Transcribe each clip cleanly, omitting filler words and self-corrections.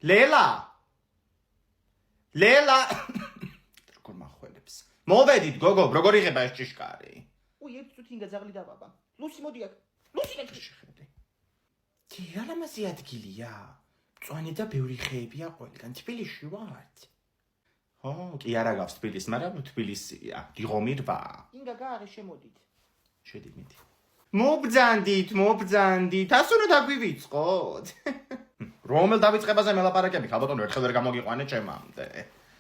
ლელა როგორ מחველებს მოვედით გოგო როგორ იღება ეს ჭიშკარი ერთ წუთი ინგა ძაღლი დავაბა ლუსი მოდი აქ ლუსი შეხედე კი რა ლამაზი ადგილია მწვანე და ბევრი ხეებია ყველგან თბილისში ვართ ო კი არა გავს თბილისს მაგრამ თბილისია დიღომირვა ინგა გააღე შემოდით შედი მიდი მობძანდით ასო რა დაგვივიწყოთ რომელ დავიწყებაზე მელაპარაკები ხალბატონო ერთხელ ვერ გამოგიყვანე ჩემამდე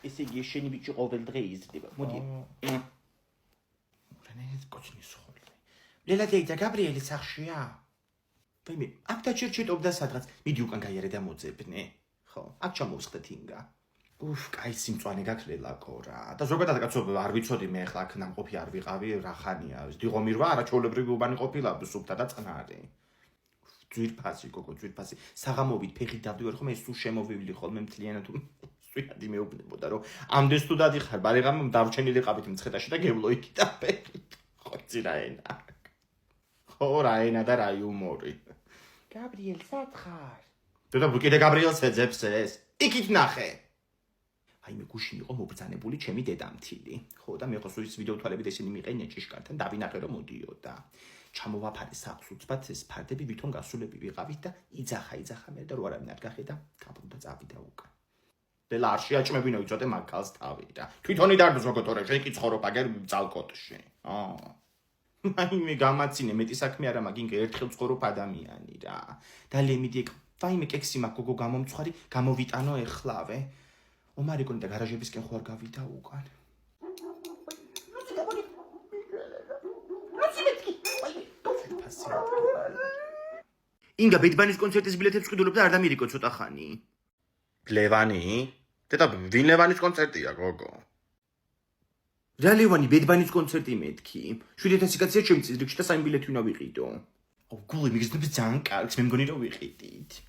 ესე იგი შენი ბიჭი ყოველ დღე იზრდება მოდი რანაირად კოჩნის ხოლმე ლელა დეიდა გაბრიელი სახშია ვაიმე აქ დაჭირჭიტობდა სადღაც მიდი უკან გაიარე და მოძებნე ხო აქ ჩამოვსხდეთ ინგა კაი სიმწვანე გაქლელა კორა და ზოგადად კაცო არ ვიცოდი მე ახლა აქ ნამყოფი არ ვიყავი რა ხანია დიღომირვა არაჩვეულებრივი უბანი ყოფილა სუფთა და წყნარი ძვირფასი გოგო ძვირფასი საღამობით ფეხით დავდივარ ხომ ეს სულ შემოვივლი ხოლმე მთლიანად სვიადი მეუბნებოდა რომ ამდენს თუ დადიხარ ბარიღამ დავრჩენილიყავით მცხეთაში და გევლო იქიდან ფეხით ხო ძირაენა ხო რაენა და რა იუმორი გაბრიელ სათხარ და კიდე გაბრიელს ეძებს ეს იქით ნახე აი მე გუშინ იყო მობრძანებული ჩემი დედამთილი ხო და მე ხო სუის ვიდეო თვალებით ესენი მიყენია ჭიშკართან დავინახე რომ მოდიოდა ჩამოვაფარე საყს უცბად ეს ფარდები ვითომ გასულები ვიყავით და იძახა მე და რო არავინ არ გახედა გაბრუნდა წავიდა უკან ლელა არ შეაჭმებინო იწოდე მაგალს თავი და თვითონი დარდოს როგორ შენ კი ცხოვრობ აგერ ძალკოტში აი მე გამაცინე მეტი საქმე არა მაგ ინგ ერთხელ ცხოვრობ ადამიანი რა და ლემიდი ვაიმე კექსი მაგ გოგო გამომცხარი გამოვიტანო ეხლავე ომარიკონი და გარაჟებისკენ ხო არ გავიდა უკან ინგა ბედბანის კონცერტის ბილეთებს ყიდულობ და არ დამირიკო ცოტა ხანი ლევანი დედა ვინ ლევანის კონცერტია გოგო რა ლევანი ბედბანის კონცერტი მეთქი 7000 კაცია ჩემი წიგრში და საიმ ბილეთი უნდა ვიყიდო გული მიგზნებს ძალიან კარგს მე მგონი რომ ვიყიდით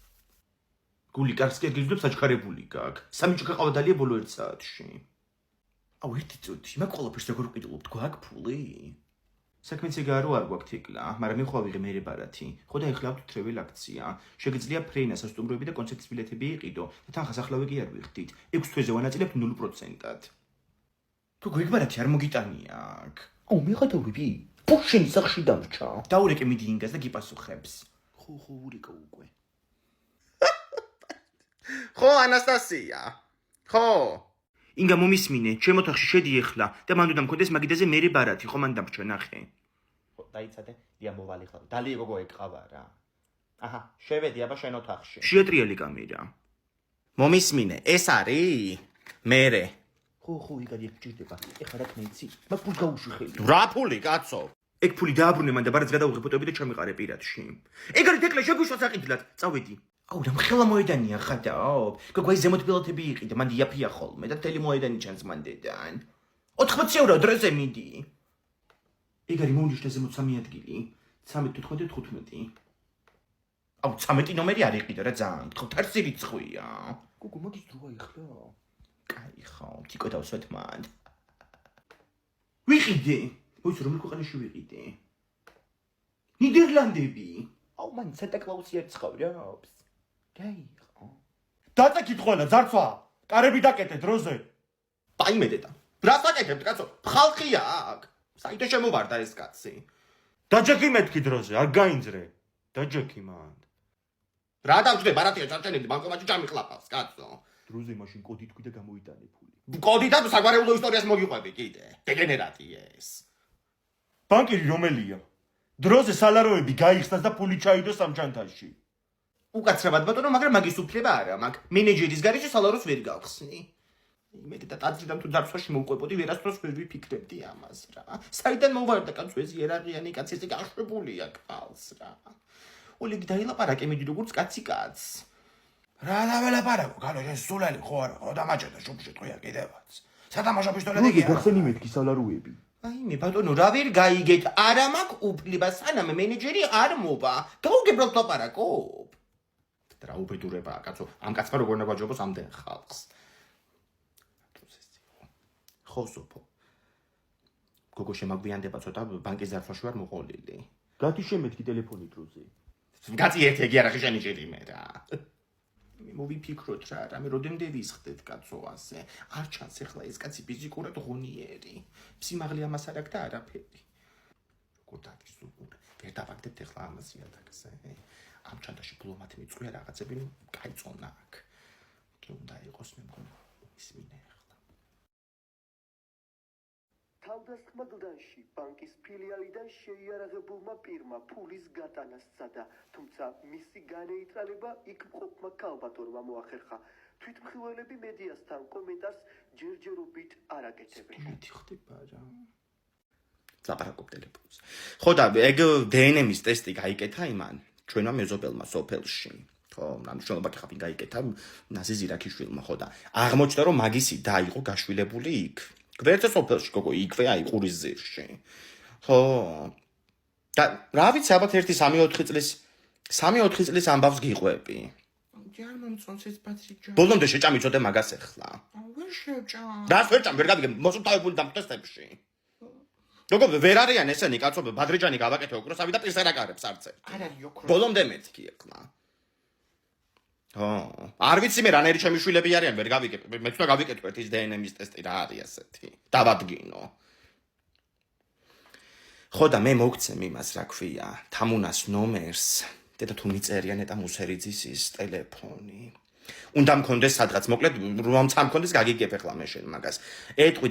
გული კარგს კი გიძებს აჩქარებული გაქვს სამი ჭიქა ყავა დალია ბოლო 1 საათში ერთი წუთი მაგ ყველაფერს როგორ ვყიდულობთ გვაქვს ფული საქმეც ეგაა რომ არ გვაქვს თიკლა მაგრამ მე ხო ავიღე მე რებარათი ხო და ეხლა ვთ ტრეველ აქცია შეგიძლია ფრენა სასტუმროები და კონცერტის ბილეთები იყიდო და თანხას ახლავე კი არ ვიხდით 6 თვეზე ვანაწილებთ 0%-ად თუ გვიგბარათი არ მოგიტანია აქ მე გადავიბი პუშენი სახში დამრჩა დაურეკე მიდი ინგას და გიპასუხებს ხო ურიკა უკვე ხო ანასტასია ხო ინგა მომისმინე ჩემ ოთახში შედი ეხლა და მანდ უნდა მქონდეს მაგიდაზე მე რებარათი ხო მან დამრჩა ნახე ხო დაიცადე დია მოვალე ხარ დალი გოგო ეკყავა რა აჰა შევედი აბა შენ ოთახში შეეტრიალი კამერა მომისმინე ეს არის მერე ხო იგარი გჭირდება ეხლა რა კნეიცი მაგ ფულს გაუშვი ხელი რა ფული კაცო ეგ ფული დააბრუნე მან და ბარაც გადავიღე ფოტოები და ჩამიყარე პირადში ეგ არის დეკლე შეგვიშვა საკიდლად წავედი რა ხელა მოედანია ხადაო გოგოი ზემოთ პილოტები იყიდა მან იაფია ხოლმე და თელი მოედანი ჩანს მანდედან 80 ევრო დროზე მიდი ეგ არის მოუნჯიშთა ზემოთ 3 ადგილი 13-15 13 ნომერი არ იყიდა რა ძალიან ხო თარცი რიცხვია გოგო მაგის დროა ეხლა კაი ხო თიკო დავსვეთ მან ვიყიდე მოიცი რომელ ქვეყანაში ვიყიდე ნიდერლანდები მან სანტა კლაუსი არ ცხოვრობს გაიღო დაწაკით ხოლმე ძარცვა კარები დაკეთე დროზე პაიმე დედა რას დაკეთებ კაცო ხალხია აქ საერთოდ შემოვარდა ეს კაცი დაჯექი მეთქი დროზე არ გაინძრე დაჯექი მან რა დავჭდე ბარათია ჩარჩენილი ბანკომატში ჩამიხლაპავს კაცო დროზე მაშინ კოდი თქვი და გამოიტანე ფული კოდი და საგვარეულო ისტორიას მოგიყვები კიდე დეგენერატი ეს ბანკირი რომელია დროზე სალაროები გაიხსნას და ფული ჩაიდოს სამჩანთაში უკაცრავად ბატონო მაგრამ მაგის უფლება არა მაგ მენეჯერის გარეშე სალაროს ვერ გავხსნი მე და ტაძრიდან თუ დარწმუნში მოვყვებოდი ვერასდროს ვერ ვიფიქრებდი ამას რა საიდან მოვარდა კაცო ეს იერარქიანი კაცი ესე გაშვებულია ყავს რა ოლეგი დაილაპარაკე მიდი როგორც კაცი კაც რა დაველაპარაკო განო ეს სულელი ხო არა ხო დამაჭედა შუბში ტყვია კიდევაც სათამაშო პისტოლეტი გახსენი მეთქი სალაროები აი მე ბატონო რა ვერ გაიგეთ არა მაქვს უფლება სანამ მენეჯერი არ მოვა გაუგებრალ ლაპარაკობ რა უბედურებაა კაცო ამ კაცმა როგორ უნდა გვაჯობოს ამდენ ხალხს ხო სოფო გოგო შემაგვიანდება ცოტა ბანკის ზარფაში ვარ მოყოლილი გადი შემეთქი ტელეფონი დროზე კაცი ერთ ეგი არა ხიშანი ჭირი მე რა მოვიფიქროთ რა, რამე როდემდე ვისხდეთ კაცო ასე. არ ჩანს ახლა ეს კაცი ფიზიკურად ღონიერი. სიმაღლე ამას არ აქვს და არაფერი. როგორ დადის უყურე. ვერ დავაგდებთ ახლა ამას იადაგზე. ამ ჩანტაში ბლომათი მიწვია რაღაცები, კაი წონა აქვს. კი უნდა იყოს მე მგონი ისმინე ახლა. თავდასხმა გლდანში ბანკის ფილიალიდან შეიარაღებულმა პირმა ფულის გატანა სცადა, თუმცა მისი განეიტრალება იქ მყოფმა ქალბატონმა მოახერხა. თვითმხილველები მედიასთან კომენტარს ჯერჯერობით არ აკეთებენ. მეტი ხდება რა. ლაპარაკობ ტელეფონზე. ხო და ეგ დნმ-ის ტესტი გაიკეთა იმან ჩვენმა მეზობელმა სოფელში. ხო, ნამდვილად ხაფინ გაიკეთა ნაზი ზირაქიშვილმა, ხო და აღმოჩნდა რომ მაგისი დაიღო გაშვილებული იქ. გვერდზე სოფელში გოგო იქვე აი ყურის ზირში. ხო. და რა ვიცი ალბათ 3-4 წლის ამბავს გიყვები. ჯერ მომწონს ეს პატრიჯა. ბოლომდე შეჭამიცოდე მაგას ახლა. ვერ შეჭამ. რას ვერ ჭამ, ვერ გავიგე მოსუტავებული დამტესტებში. როგორ ვერ არიან ესენი კაცო ბადრიჯანი გავაკეთე ოქროსავი და პირს ერაკარებს არც ერთ. არ არის ოქროს. ბოლომდე მეთქი ახლა. ხო, არ ვიცი მე რანერი ჩემი შვილები არიან, ვერ გავიგებ. მეც უნდა გავიკეთო ერთის დნმ-ის ტესტი რა არის ასეთი. დავადგინო. ხო და მე მოგცემ იმას რა ქვია, თამუნას ნომერს, დედა თუ მიწერია ნეტა მუსერიძის ის ტელეფონი. უნდა მქონდეს სადღაც, მოკლედ რომ მქონდეს გაგიგებ ახლა მე შენ მაგას. ეტყვი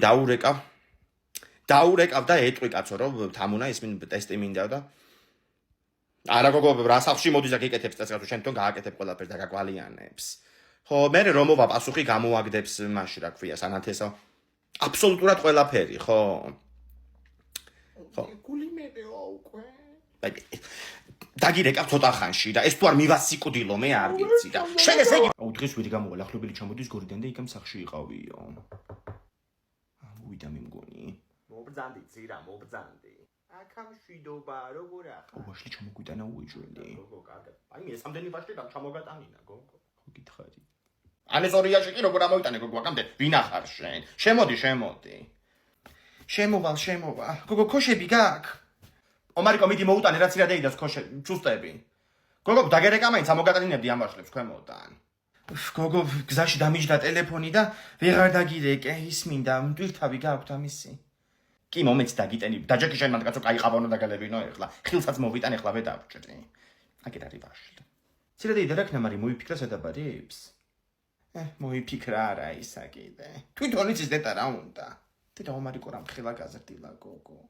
დაურეკავ და ეტყვი კაცო რომ თამუნა ის ტესტი მინდა და არა გოგო რა სახში მოდის და გიკეთებს წესს თუ შენ თვითონ გააკეთებ ყველაფერს და გაკვალიანებს. ხო, მე რომ მოვა პასუხი გამოაგდებს მაშინ რა ქვია სანათესო. აბსოლუტურად ყველაფერი, ხო. ხო. გული მეეო უკვე. დაგირეკავ ცოტა ხანში და ეს თუ არ მივასიკვდილო მე არ ვიცი და შენ ესე იგი აუ დღეს ვირი გამოვა ახლობელი ჩამოდის გორიდან და იქამ სახში იყავიო. მოვიდა მე მგონი. მობრძანდი ძირა მობრძანდი. აქამ შვიდობა როგორ ახლა? უბაშლი ჩამოგვიტანა უეჯველი. გოგო კარგად. აი მე სამდენი ვაშლი და ჩამოგატანინა გოგო. ხო გითხარი. ანეს ორიაში კი როგორ ამოიტანე გოგო აქამდე ვინ ახარ შენ? შემოდი. შემოვა. გოგო ქოშები გაქვს? ომარიკო მიდი მოუტანე რაც ირა დაიდას ქოშე ჩუსტები. გოგო დაგერეკა მაინც ამოგატანინებდი ამ ვაშლებს ქვემოდან. გოგო გზაში დამიჯდა ტელეფონი და ვეღარ დაგირეკე ის მინდა მტვირთავი გაქვთ ამისი. კი მომეც დაგიტენი დაჯექი შენ მანდ კაცო კაი ყავანო დაგალებინო ახლა ხილსაც მოვიტან ახლა ვედავჭრი აგერ არის ვაშლი ცირადეი დარაქნა მარი მოიფიქრა სადაბარებს მოიფიქრა არა ისა კიდე თვითონ იცის დეტა რა უნდა დედა ომარიკო რამ ხილა გაზრდილა გოგო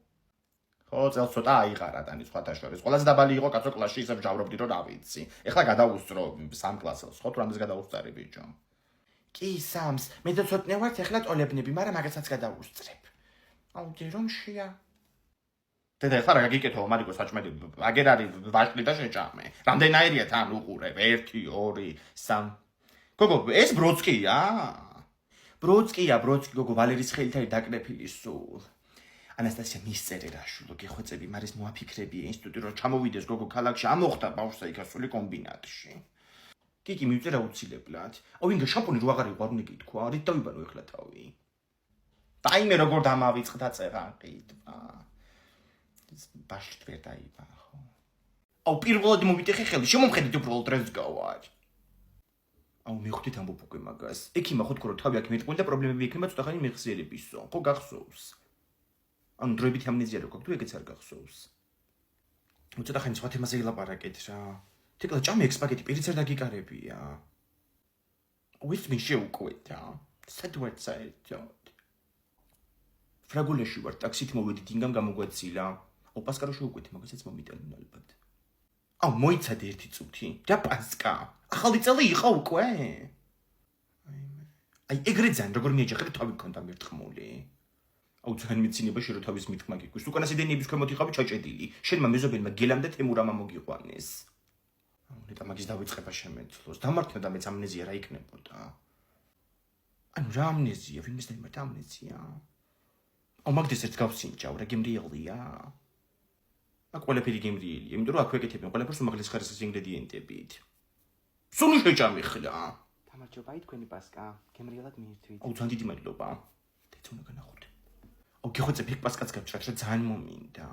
ხო წელს ცოტა აიღარა დანი სხვათა შორის ყველაზე დაბალი იყო კაცო კლასში ისე ვჯავრობდი რომ რა ვიცი ახლა გადავუსწრო 3 კლასელს ხო თუ რამდენს გადავუსწარი ბიჭო კი სამს მე და ცოტნე ვარ ახლა ტოლებნები მაგრამ მაგასაც გადავუსწრებ აუ ჯერონშია დედა ხარ გაგიკეთო მარიკო საჭმელი აგერ არის ვაშლი და შეჭამე რამდენაირია თან უყურე 1 2 3 გოგო ეს ბროცკია გოგო ვალერის ხელით არის დაკრეფილი სულ ანასტასია მისწერე რაშულო გეხვეწები მარის მოაფიქრები ინსტიტუტი რომ ჩამოვიდეს გოგო ქალაქში ამოხდა ბავშვსა იქ ასული კომბინატში კი მივწერა უცილებლად აუ ვინგა შამპუნი რო აღარ იყო არ უნდა გითქვა რით დავიბანო ეხლა თავი დაიმე როგორ დამავიწყდა წერანყიდვა ბაშლით ვერ დაიბა ხო აუ პირველად მოვიტეხე ხელი შემომხედით უბრალოდ რეზ გავარ აუ მივხვდით ამბობ უკვე მაგას ექიმა ხო თქო რომ თავი აქ მერყული და პრობლემები ექნება ცოტა ხანი მიხსიერებისო ხო გახსოვს ანუ დროებით ამნეზია რო გქონდა თუ ეგეც არ გახსოვს ცოტა ხანი სხვა თემაზე ილაპარაკეთ რა თეკლა ჭამე ეგ სპაგეტი პირიც არ დაგიკარებია ვის მინ შეუკვეთა სად ვარ საერთოდ ფრაგულეში ვარ ტაქსით მოვედით ინგამ გამოგვეცილა აუ პასკა რო შეუკვეთე მაგასაც მომიტანენ ალბათ აუ მოიცადე ერთი წუთი და პასკა ახალი წელი იყო უკვე აი ეგრე ძან როგორ მიეჯახებ თავი გქონდა მერტყმული აუ ძალიან მეცინება შერო თავის მithმა გიგვის უკანასი დენიების ქვემოთ იყავი ჩაჭედილი შენმა მეზობელმა გელამ და თემურამა მოგიყვანეს აუ ნეტა მაგის დავიწყება შემეძლოს დამართნა და მეც ამნეზია რა იქნებოდა ანუ რა ამნეზია ვინმეს დაიმართა ამნეზია აუ მაგდეს ერთ გავსინჯავ რა გემრიელია აქ ყველაფერი გემრიელია იმიტომ რომ აქ ვეკეთებენ ყველაფერს უმაღლეს ხარისხის ინგრედიენტებით სული შეჭამი ხლა გამარჯობა თქვენი პასკა გემრიელად მიირთვით აუ ძალიან დიდი მადლობა დეცონა განახოთ აუ გეხვეწებ იქ პასკაც გავჭრათ რა ძალიან მომინდა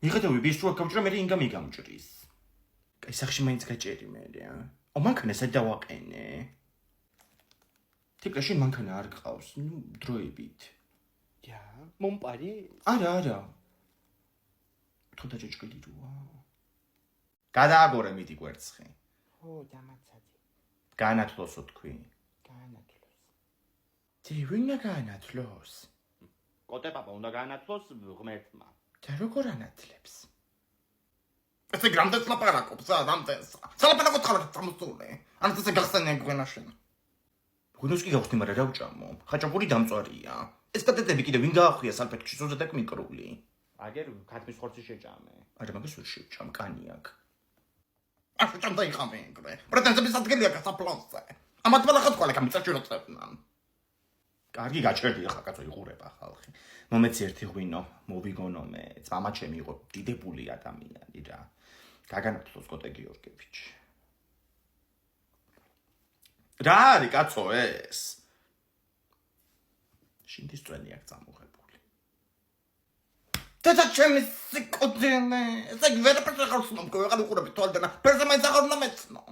მიხედავი ვის რო გავჭრა მე ინგა მიგამჭრის კაი სახში მაინც გაჭერი მე რა მანქანა სად დავაყენე? თიკლაში მანქანა არ გყავს, დროებით. Ja, მომპარი. არა. თუ დაჭჭკილი როა. გადააგორე მიდი კვერცხი. ხო, დამაცადი. განათლოსო თქვი. განათლოს. ვინა განათლოს? კოტე პაპა უნდა განათლოს ღმერთმა. და როგორ ანათლებს? ესე გრამდეს ლაპარაკობს, ამდენს. სალაპარაკო ხალხი წამოსული. ანც ესე გახსენე გვენაშენ. გუნოს კი გავხსნი, მაგრამ რა ვჭამო? ხაჭაპური დამწვარია. ეს პატეტები კიდე ვინ გაახვია სალფეთში სოზე და მიკრული? აგერ ქათმის ხორცი შეჭამე. არა, მაგას ვერ შევჭამ, კანი აქვს. ახლა ჭამდა იყამე ეგრე. პრეტენზების ადგილია გასაფლავზე. ამათ მალახად ყოლე გამიწაჭიროწებნან. კარგი გაჭერდი ახლა კაცო იღურება ხალხი. მომეცი ერთი ღვინო, მოვიგონო მე. წამა ჩემი იყო დიდებული ადამიანი რა. გაგანათლოს კოტე გიორგევიჩი. რა არის კაცო ეს? შინდის წვენი აქვს წამოღებული. და ჩემი სიკოდენე, ეს ვერაფერს ახალს მომკო, აღარ უყურები თვალდანა. პერსონაჟს ახალ მომეცნო.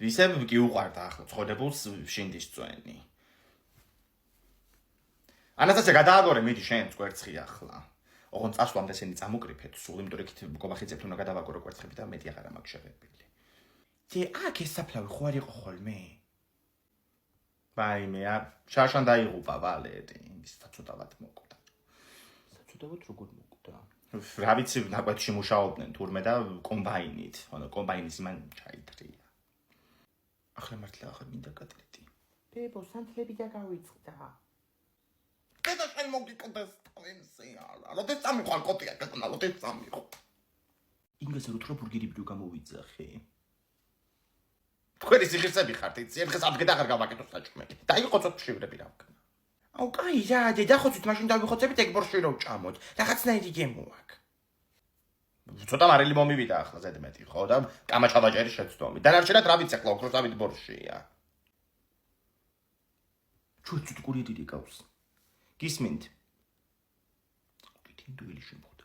ვისებ კი უყარდა ახლა წოდებულს შინდის წვენი. ანასტასია გადააგორე მიდი შენ კვერცხი ახლა. ოღონ წასვლამდე ესენი წამოკრიფეთ, სულ იმიტომ რომ იქით გობახიცებთ უნდა გადავაგორო კვერცხები და მეტი აღარ მაქვს შეღებილი. აქ ეს საფლავი ხო არ იყო ხოლმე? ვაიმე, შარშან დაიღუპა ვალერი, ის ცოტავად მოკვდა. საცუდავად როგორ მოკვდა? რა ვიცი, ნაკვეთში მუშაობდნენ თურმე და კომბაინით, ანუ კომბაინის მან ჩაითრია. ახლა მართლა ახლა მინდა კატლეტი. ბებო, სანთლები და გავიწყდა. და შენ მოგიკდეს თავენსიალა. როდეს წამიყვალ კოტია გაკნა, როდეს წამიყო. ინგლისურ უთრო ბურგერიბიუ გამოვიძახე. თქვენი სიხირსები ხართ, იცი, ერთხელ ადგე და აღარ გავაკეთო საჭმელი. დაიყოცოთ შივრები რა ვქნა. აუ, კაი რა, დედახოცით, მაშინ დავიხოცებით ეგ ბორში რო ვჭამოთ. რაღაცნაირი გემო აქვს. ცოტა მარილი მომივიდა ახლა ზედმეტი, ხო და კამაჩავაჭერი შეცდომი. დანარჩენად რა ვიცი ახლა ოქროსავით ბორშია. ჩუცუთ კურიერი გავს. გისმენთ. გითინდუელი შემოხდა.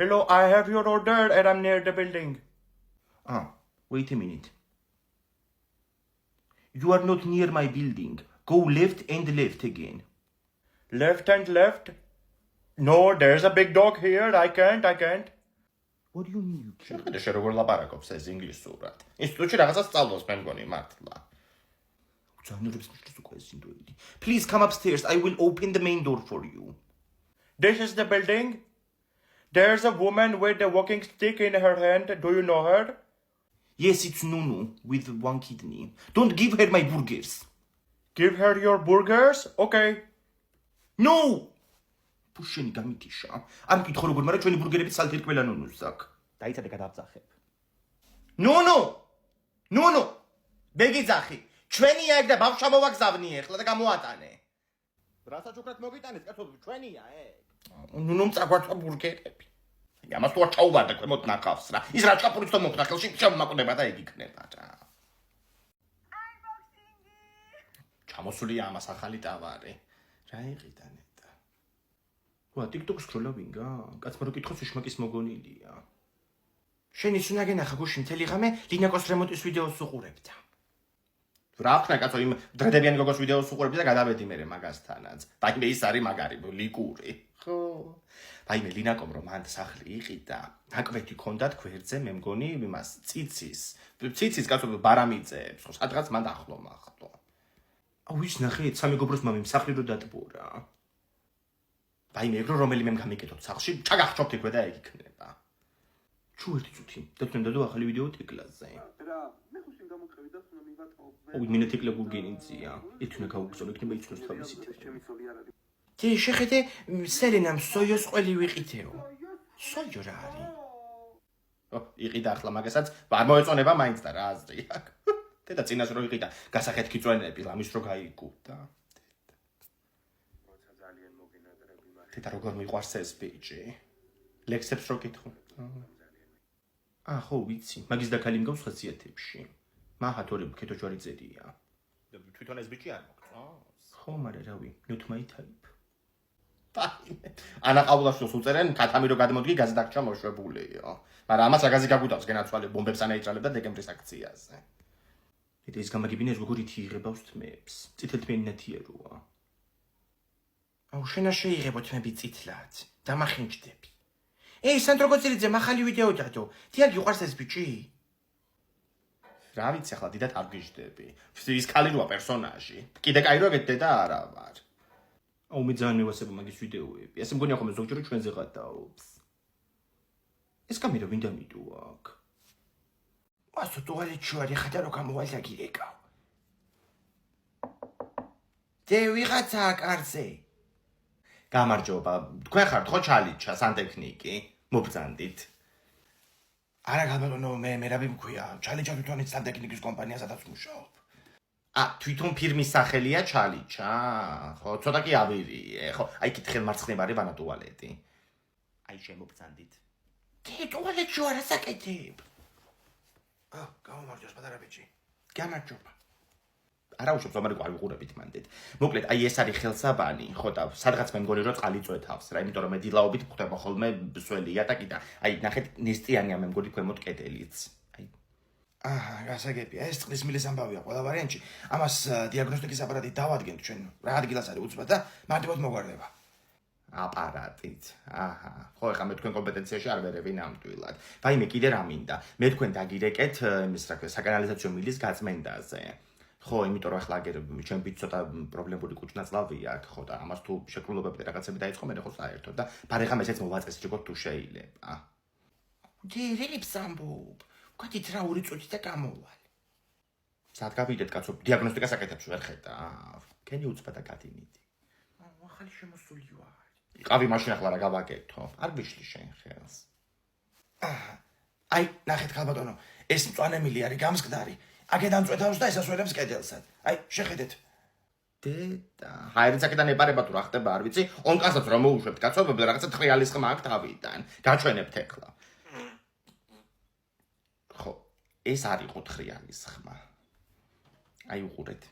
Hello, I have your order and I'm near the building. Wait a minute. You are not near my building. Go left and left again. Left and left? No, there's a big dog here. I can't. What do you mean? შეხედე შე როგორ ლაპარაკობს ეს ინგლისურად. ინსტიტუტში რაღაცა სწავლობს მე მგონი მართლა. უძანურებს მისთვის უკვე ეს ინდოელი. Please come upstairs. I will open the main door for you. This is the building. There's a woman with a walking stick in her hand. Do you know her? Yes, it's Nunu with one kidney. Don't give her my burgers. Give her your burgers? Okay. No! Pusheni გამიტიშა. არ მკითხო როგორ, მაგრამ ჩვენი ბურგერები სალთ ერკველა ნუნუს აქვს. დაიცადე გადავწახებ. ნუნუ! ბეგიძახი. ჩვენია ეგ და ბავშვა მოვაგზავნი ახლა და გამოატანე. რასაც უკრად მოგიტანეს, კაცო, ჩვენია ეგ. ნუნუმ წაგვარწვა ბურგერები. ამას თუ არ ჩაუვარდა ქვემოთ ნახავს რა. ის რა ჩაფურიც თო მოხდა ხელში შემაკუნება და ეგ იქნება რა. ჩამოსულია ამას ახალი ტავარი. რა იყიდა ნეტა. ვა, TikTok-ს ქროლავინგა? კაცმა რო კითხოს უშმაკის მოგონილია. შენ ის უნდა გენახა გუში მთელი ღამე ლინაკოს რემონტის ვიდეოს უყურებდა. რა ხნა კაცო იმ დრედებიანი გოგოს ვიდეოს უყურებდი და გადავედი მე მაგასთანაც. დაიმე ის არის მაგარი ლიკური. ხო. დაიმე ლინაკომ რომ მან სახლი იყიდა, ნაკვეთი ქონდათ გვერდზე მე მგონი იმას ციცის კაცო ბარამიძეებს, ხო სადღაც მან ახლო მახლო. აუ ის ნახე სამი გობროს მამი მსახრი რო დატბორა. დაიმე ეგრო რომელიმე გამიკეთოთ სახლში, ჩაგახჭობთ იქვე და ეგ იქნება. ჩუ ერთი წუთი, დათუნდა დო ახალი ვიდეო ტეკლაზე. რა, მე ხუსინ გამოყევი და უნდა მივატყო. ой, მინე ტეკლე გურგენიცია. ეთუნა გაუგზავნო, იქნება იცნოს თავისი თემა. ჩემი ცოლი არ არის. დი შეხედე სელენამ სოიოს ყველი ვიყითეო. სოიო რა არის? იყიდა ახლა მაგასაც არ მოეწონება მაინც და რა აზრი აქვს. დედა წინას რო იყიდა, გასახეთქი წვენები, ამის რო გაიგუდა. როცა ძალიან მოგენატრები მაგ. დედა როგორ მიყვარს ეს ბიჭი? ლექსებს რო კითხო. ხო, ვიცი, მაგის და ქალი მგავს ხასიათებში. მაჰა თორემ ქეთო ჯვარი წერია. თვითონ ეს ბიჭი არ მოგწონს? ხო, მაგრამ რავი, not my type. ანა ყავლაშვილს უწერენ ქათამი რო გადმოდგი გაზეთაკჩა მოშვებულიო. მაგრამ ამას აგაზი გაგუტავს გენაცვალე ბომბებს ანეიტრალებდა დეკემბრის აქციაზე. ეს გამაგებინეს როგორ ითიღებავს თმებს. წითელთმიანი ნათიეროა. აუ შენა შეიღებო თმები წითლად. დამახინჯდები. ეი სანდრო გოცილიძე მახალი ვიდეო დადო. თია გიყვარს ეს ბიჭი? რა ვიცი ახლა დიდად არ გიждდები. ის ქალი როა პერსონაჟი. კიდე კაი რო გეტდე და არა ვარ. აუ მე ძალიან მევასება მაგის ვიდეოები. ესე მგონია ხომ ზოგჯერ ჩვენზე გადაობს. ეს კამერა ვინ დამიდო აქ? ასო ტუალეტში ვარ, ეხლა რო გამოვალ და გირეკავ. დე ვიღაცა კარზე. გამარჯობა, თქვენ ხართ ხო ჩალიჩა სანტექნიკი? მობრძანდით. არა გაბალონო, მე რაბი მქვია, ჩალიჩა თვითონიც სანტექნიკის კომპანია სადაც მუშაობ. თვითონ ფირმის სახელია ჩალიჩა? ხო, ცოტა კი ავირიე, ხო, აი კითხელ მარცხნივ ვანა ტუალეტი. აი შემობრძანდით. დე ტუალეტში ვარ, ასაკეთებ. გამომარჯოს პატარა ბიჭი. გამარჯობა. არა უშობ ზომარი გვაიღურებით მანდეთ. მოკლედ, აი ეს არის ხელსაბანი, ხო და სადღაც მე მგონი რომ წყალი წვეთავს რა, იმიტომ რომ მე დილაობით ხვდება ხოლმე სველია და კიდე. აი ნახეთ, ნესტიანია მე მგონი ქვემოთ კედელიც. აი. გასაგებია, ეს წყლის მილის ამბავია ყველა ვარიანტში. ამას დიაგნოსტიკის აპარატით დავადგენთ ჩვენ. რა ადგილას არის უცბად და მარტივად მოგვარდება. აპარატით. ხო, ეხლა მე თქვენ კომპეტენციაში არ ვერევი ნამდვილად. ვაიმე კიდე რა მინდა. მე თქვენ დაგირეკეთ იმის რა ქვია, საკანალიზაციო მილის გაწმენდაზე. ხო, იმიტომ რომ ახლა აგერ ჩემ ბიჭს ცოტა პრობლემური კუჭნაწლავი აქვს, ხო და ამას თუ შეკრულებები და რაღაცები დაიწყო მე ხო საერთოდ და ბარეხა ესეც მოვაწეს როგორ თუ შეიძლება. დირებს ამბობ. გქეთით რა 2 წუთი და გამოვალ. სად გავიდეთ კაცო, დიაგნოსტიკას აკეთებს ვერ ხედავ. კენი უცბად და გადინიდი. ახალი შემოსული ვარ. იყავი მაშინ ახლა რა გავაკეთო? არ გიშლი შენ ხელს. აი, ნახეთ ხალბატონო, ეს მწვანე მილი არის გამსკდარი. აქედან წვეთავს და ესასვენებს კედელსაც. აი, შეხედეთ. დედა, ჰაერიც აქედან ეპარება თუ რა ხდება, არ ვიცი. ონკასაც რომ მოუშვებთ კაცობრიობ რაღაცა ტრიალის ხმა აქვს თავიდან. გაჩვენებთ ეხლა. ხო, ეს არ იყო ტრიალის ხმა. აი, უყურეთ.